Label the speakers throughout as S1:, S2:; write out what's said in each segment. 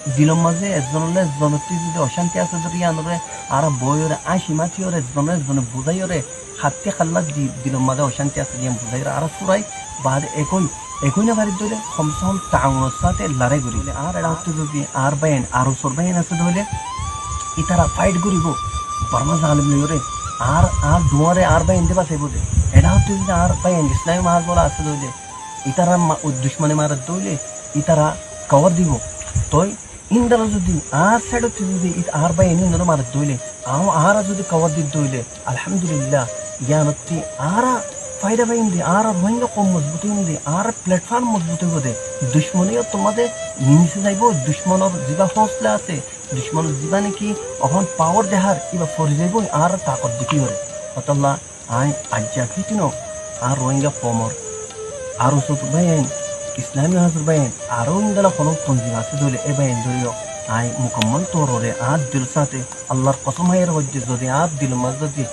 S1: দিলম মাঝে এজনলে জনতি যদি অশান্তি আছে যদি আনরে আর বইরে আশিমাতি ওরে এজনে বুঝাই ওরে হাতে খাল্লা দিলম মাঝে অশান্তি আছে দিয়ে বুঝাই আর সুরাই বাদ একই না বাড়ি ধরে কমসম তাউনের সাথে লড়াই করিলে আর এটা হচ্ছে যদি আর বাইন আরো সর বাইন আছে ধরলে ইতারা ফাইট করিব বর্মা জালিম লইরে আর দুয়ারে আর বাইন দেবা চাইব যে এটা হচ্ছে যদি আর বাইন ইসলামী মাহাজ বলা আছে ধরলে ইতারা দুশ্মনে মারা দইলে ইতারা কভার দিব তই ইন্দারা যদি আর সাইড হচ্ছে যদি আর বাইন ইন্দারা মারা দইলে আর যদি কভার দিতে দইলে আলহামদুলিল্লাহ জ্ঞানত্তি আর ফায়দা পাইন্দি আর রোহিঙ্গা কম মজবুত হইন্দি আর প্ল্যাটফর্ম মজবুত হইব দে দুশ্মনীয় তোমাদের নিচে যাইব দুশ্মনের যা হসলা আছে দুশ্মনের যা নাকি অহন পাওয়ার দেহার কিবা ফরি যাইব আর তাকত দেখি করে অতল্লা আই আজ্জা খেতিন আর রোহিঙ্গা কমর আরো সত বাইন ইসলামী হাজর বাইন আরো ইন্দালা কোনো তঞ্জিম আছে ধরলে এ বাইন ধরিও আই মুকম্মল তোরে আর দিল সাথে আল্লাহর কসম হাইয়ের হচ্ছে যদি আর দিল মাঝ যদি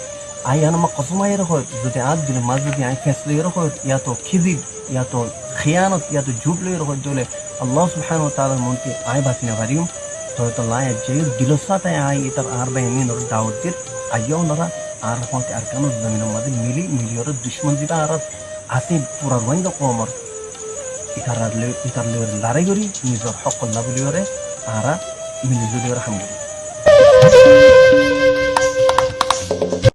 S1: আই আনমা কসমাই রকম যদি আজ দিলে মাঝ যদি আই ফেসলে রকম ইয়া তো খিজিব ইয়া তো খিয়ানত ইয়া তো ঝুট লই রকম দলে আল্লাহ সুবহানাহু ওয়া তাআলার মন্তি আই বাকি না পারিম তো লাই যে দিল সাথে আই ইতার আর বাইনি নর দাউদ দির আইও নরা আর হতে আর কেন জমিনের মাঝে মিলিয়র দুশ্মন জিবা আর আছে পুরা রোহিঙ্গা কমর ইতার লড়াই করি নিজের হক কল্লা বলি আর মিলি যদি হামলি